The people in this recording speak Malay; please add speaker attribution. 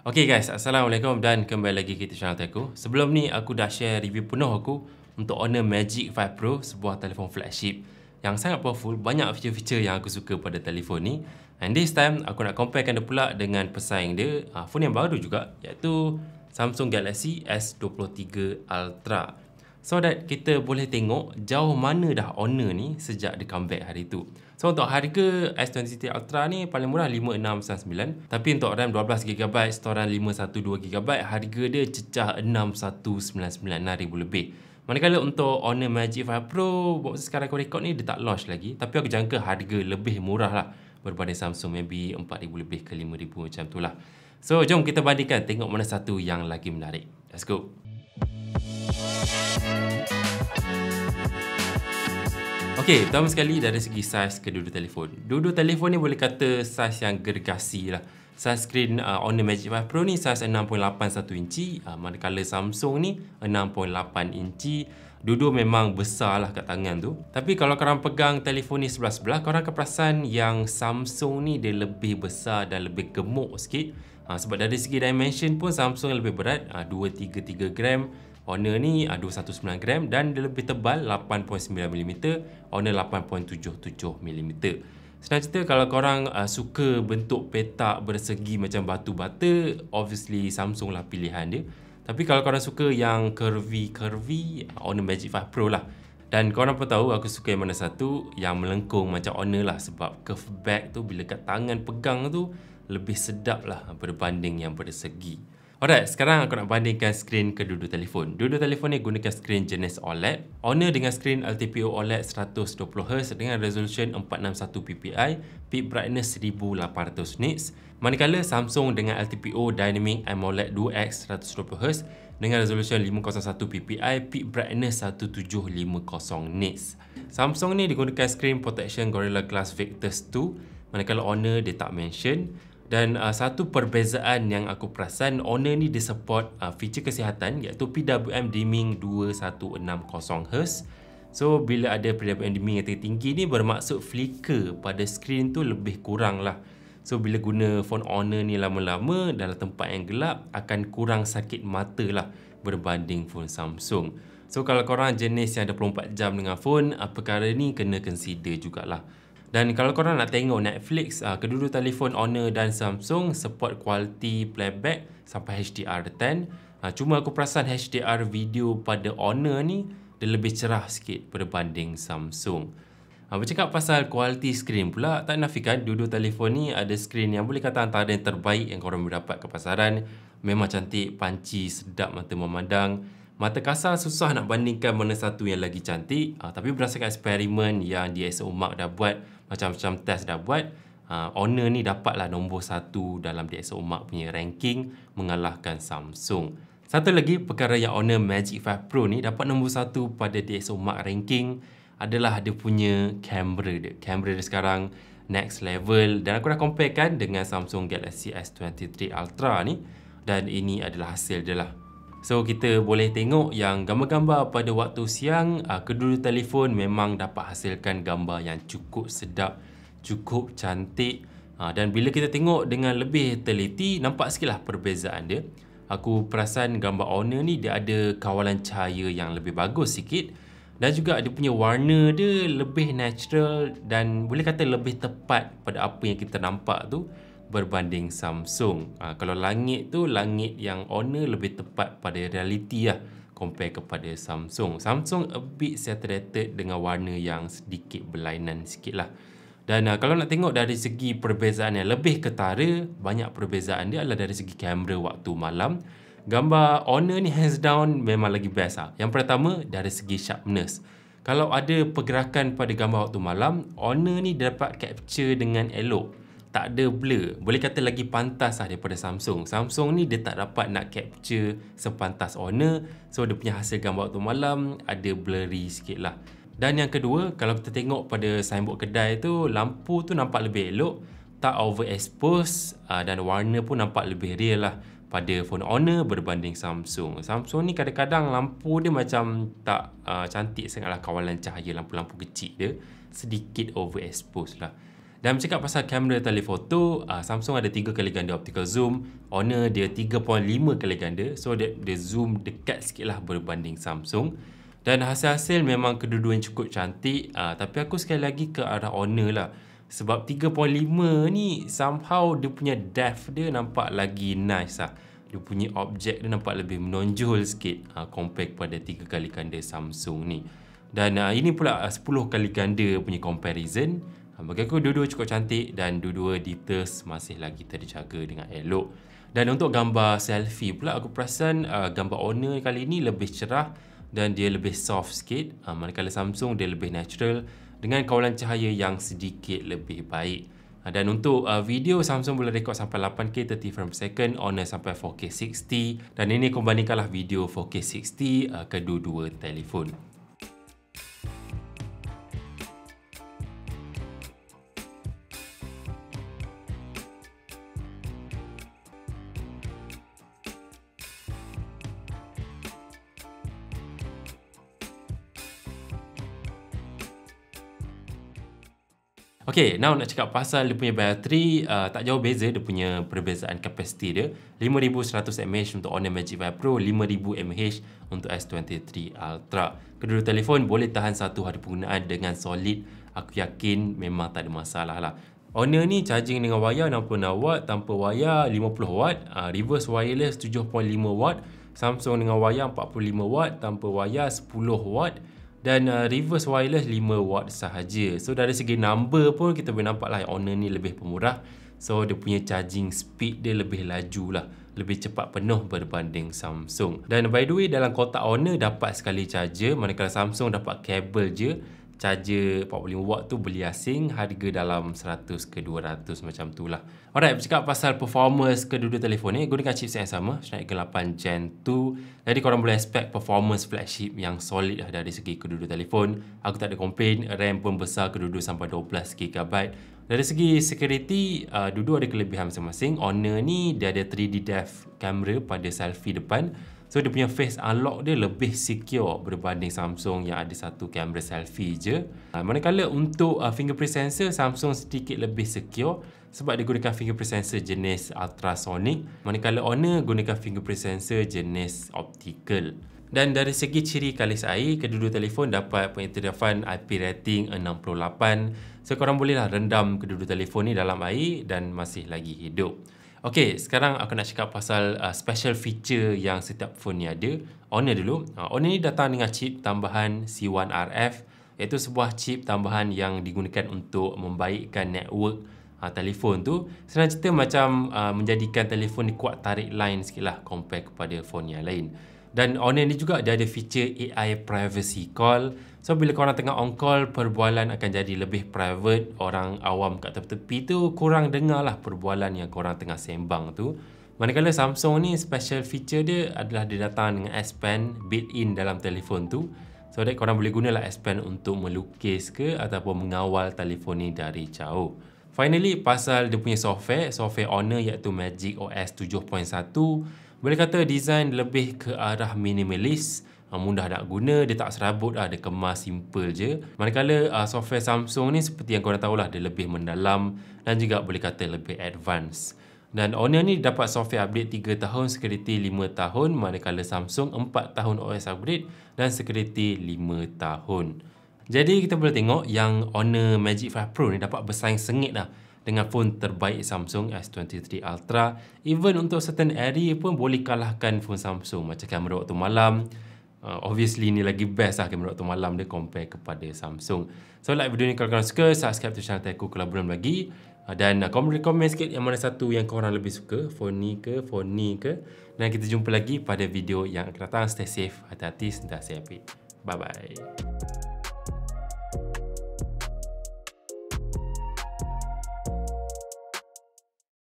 Speaker 1: Okay guys, Assalamualaikum dan kembali lagi ke channel aku. Sebelum ni aku dah share review penuh aku untuk Honor Magic 5 Pro, sebuah telefon flagship yang sangat powerful, banyak feature-feature yang aku suka pada telefon ni. And this time aku nak comparekan dia pula dengan pesaing dia, phone yang baru juga, iaitu Samsung Galaxy S23 Ultra. So that kita boleh tengok jauh mana dah Honor ni sejak dia comeback hari tu. So untuk harga S23 Ultra ni paling murah 5699, tapi untuk RAM 12GB, storan 512GB, harga dia cecah 6199, 6000 lebih. Manakala untuk Honor Magic 5 Pro, masa sekarang aku rekod ni dia tak launch lagi, tapi aku jangka harga lebih murah lah berbanding Samsung, maybe 4000 lebih ke 5000 macam tu lah. So jom kita bandingkan, tengok mana satu yang lagi menarik. Let's go. Okey, pertama sekali dari segi saiz kedua-dua telefon. Dua-dua telefon ni boleh kata saiz yang gergasi lah. Saiz skrin Honor Magic 5 Pro ni saiz 6.81 inci, manakala Samsung ni 6.8 inci. Dua-dua memang besar lah kat tangan tu. Tapi kalau korang pegang telefon ni sebelah-sebelah, korang akan perasan yang Samsung ni dia lebih besar dan lebih gemuk sikit. Sebab dari segi dimension pun Samsung lebih berat, 233 gram. Honor ni 219 gram dan dia lebih tebal 8.9mm, Honor 8.77mm. Senang cerita, kalau korang suka bentuk petak bersegi macam batu bata, obviously Samsung lah pilihan dia. Tapi kalau korang suka yang curvy, Honor Magic 5 Pro lah. Dan korang pun tahu aku suka yang mana satu, yang melengkung macam Honor lah, sebab curve back tu bila kat tangan pegang tu lebih sedap lah berbanding yang bersegi. Alright, sekarang aku nak bandingkan skrin kedua-dua telefon. Dua-dua telefon ni gunakan skrin jenis OLED. Honor dengan skrin LTPO OLED 120Hz dengan resolution 461 ppi, peak brightness 1800 nits. Manakala Samsung dengan LTPO Dynamic AMOLED 2X 120Hz dengan resolution 501 ppi, peak brightness 1750 nits. Samsung ni digunakan skrin protection Gorilla Glass Victus 2, manakala Honor dia tak mention. Dan satu perbezaan yang aku perasan, Honor ni dia support feature kesihatan iaitu PWM dimming 2160Hz. So bila ada PWM dimming yang tinggi ni, bermaksud flicker pada skrin tu lebih kurang lah. So bila guna phone Honor ni lama-lama dalam tempat yang gelap, akan kurang sakit mata lah berbanding phone Samsung. So kalau korang jenis yang 24 jam dengan phone, perkara ni kena consider jugalah. Dan kalau korang nak tengok Netflix, kedua-dua telefon Honor dan Samsung support quality playback sampai HDR10. Cuma aku perasan HDR video pada Honor ni dia lebih cerah sikit berbanding Samsung. Bercakap pasal quality screen pula, tak nafikan dua-dua telefon ni ada screen yang boleh kata antara yang terbaik yang korang boleh dapat ke pasaran. Memang cantik, panci, sedap mata memandang. Mata kasar susah nak bandingkan mana satu yang lagi cantik, tapi berdasarkan eksperimen yang DxO Mark dah buat, macam-macam test dah buat, Honor ni dapatlah nombor 1 dalam DxO Mark punya ranking, mengalahkan Samsung. Satu lagi perkara yang Honor Magic 5 Pro ni dapat nombor 1 pada DxO Mark ranking adalah dia punya kamera dia. Kamera dia sekarang next level, dan aku dah comparekan dengan Samsung Galaxy S23 Ultra ni, dan ini adalah hasil dia lah. So kita boleh tengok yang gambar-gambar pada waktu siang, kedua-dua telefon memang dapat hasilkan gambar yang cukup sedap, cukup cantik. Dan bila kita tengok dengan lebih teliti, nampak sikitlah perbezaan dia. Aku perasan gambar Honor ni dia ada kawalan cahaya yang lebih bagus sikit, dan juga dia punya warna dia lebih natural dan boleh kata lebih tepat pada apa yang kita nampak tu berbanding Samsung. Kalau langit tu, langit yang Honor lebih tepat pada realiti lah compare kepada Samsung. Samsung a bit saturated dengan warna yang sedikit berlainan sikit lah. Dan kalau nak tengok dari segi perbezaan yang lebih ketara, banyak perbezaan dia adalah dari segi kamera waktu malam. Gambar Honor ni hands down memang lagi best lah. Yang pertama dari segi sharpness. Kalau ada pergerakan pada gambar waktu malam, Honor ni dapat capture dengan elok. Tak ada blur. Boleh kata lagi pantas lah daripada Samsung. Samsung ni dia tak dapat nak capture sepantas Honor. So dia punya hasil gambar waktu malam ada blurry sikit lah. Dan yang kedua, kalau kita tengok pada signboard kedai tu, lampu tu nampak lebih elok, tak overexpose, dan warna pun nampak lebih real lah pada phone Honor berbanding Samsung. Samsung ni kadang-kadang lampu dia macam tak cantik sangat lah, kawalan cahaya lampu-lampu kecil dia sedikit overexpose lah. Dan bercakap pasal kamera telefoto, Samsung ada 3 kali ganda optical zoom, Honor dia 3.5 kali ganda, so dia zoom dekat sikit lah berbanding Samsung. Dan hasil-hasil memang kedua-dua yang cukup cantik, tapi aku sekali lagi ke arah Honor lah. Sebab 3.5 ni somehow dia punya depth dia nampak lagi nice lah. Dia punya objek dia nampak lebih menonjol sikit compare kepada 3 kali ganda Samsung ni. Dan ini pula 10 kali ganda punya comparison. Bagi aku dua-dua cukup cantik dan dua-dua details masih lagi terjaga dengan elok. Dan untuk gambar selfie pula aku perasan gambar Honor kali ni lebih cerah dan dia lebih soft sikit. Manakala Samsung dia lebih natural dengan kawalan cahaya yang sedikit lebih baik. Dan untuk video, Samsung boleh rekod sampai 8K 30 frames per second, Honor sampai 4K 60. Dan ini aku bandingkanlah video 4K 60 kedua-dua telefon. Okay, now nak cakap pasal dia punya bateri, tak jauh beza dia punya perbezaan kapasiti dia. 5100 mAh untuk Honor Magic 5 Pro, 5000 mAh untuk S23 Ultra. Kedua-dua telefon boleh tahan satu hari penggunaan dengan solid. Aku yakin memang tak ada masalah lah. Honor ni charging dengan wayar 66W, tanpa wayar 50W, reverse wireless 7.5W, Samsung dengan wayar 45W, tanpa wayar 10W. Dan reverse wireless 5W sahaja. So dari segi number pun kita boleh nampak lah Honor ni lebih pemurah. So dia punya charging speed dia lebih laju lah, lebih cepat penuh berbanding Samsung. Dan by the way, dalam kotak Honor dapat sekali charger, manakala Samsung dapat kabel je. Charger 45W tu beli asing, harga dalam 100 ke 200 macam tu lah. Alright, bercakap pasal performance kedua-dua telefon ni, gunakan chipset yang sama, Snapdragon 8 Gen 2. Jadi korang boleh expect performance flagship yang solid lah dari segi kedua-dua telefon. Aku tak ada komplain, RAM pun besar kedua-dua sampai 12GB. Dari segi security, dua-dua ada kelebihan masing-masing. Honor ni dia ada 3D depth camera pada selfie depan. So dia punya face unlock dia lebih secure berbanding Samsung yang ada satu kamera selfie je. Manakala untuk fingerprint sensor, Samsung sedikit lebih secure sebab dia gunakan fingerprint sensor jenis ultrasonic. Manakala Honor gunakan fingerprint sensor jenis optical. Dan dari segi ciri kalis air, kedua-dua telefon dapat pengiktirafan IP rating 68. So korang bolehlah rendam kedua-dua telefon ni dalam air dan masih lagi hidup. Okay, sekarang aku nak cakap pasal special feature yang setiap phone ni ada. Honor dulu. Honor ni datang dengan chip tambahan C1RF, iaitu sebuah chip tambahan yang digunakan untuk membaikkan network telefon tu. Senang cerita macam menjadikan telefon ni kuat tarik line sikit lah compare kepada phone yang lain. Dan Honor ni juga dia ada feature AI privacy call. So bila korang tengah on call, perbualan akan jadi lebih private. Orang awam kat tepi-tepi tu kurang dengar lah perbualan yang korang tengah sembang tu. Manakala Samsung ni special feature dia adalah dia datang dengan S Pen built-in dalam telefon tu. So that korang boleh gunalah S Pen untuk melukis ke ataupun mengawal telefon ni dari jauh. Finally, pasal dia punya software Honor iaitu Magic OS 7.1. Boleh kata design lebih ke arah minimalis, mudah nak guna, dia tak serabut lah, dia kemas simple je. Manakala software Samsung ni seperti yang korang tahulah, dia lebih mendalam dan juga boleh kata lebih advance. Dan Honor ni dapat software update 3 tahun, security 5 tahun, manakala Samsung 4 tahun OS upgrade dan security 5 tahun. Jadi kita boleh tengok yang Honor Magic 5 Pro ni dapat bersaing sengit lah dengan phone terbaik Samsung S23 Ultra. Even untuk certain area pun boleh kalahkan phone Samsung, macam kamera waktu malam. Obviously ni lagi best lah kamera waktu malam dia compare kepada Samsung. So like video ni kalau korang suka, subscribe to channel Teku kalau belum lagi. Dan komen sikit yang mana satu yang korang lebih suka, phone ni ke, phone ni ke. Dan kita jumpa lagi pada video yang akan datang. Stay safe, hati-hati, sentiasa happy. Bye bye.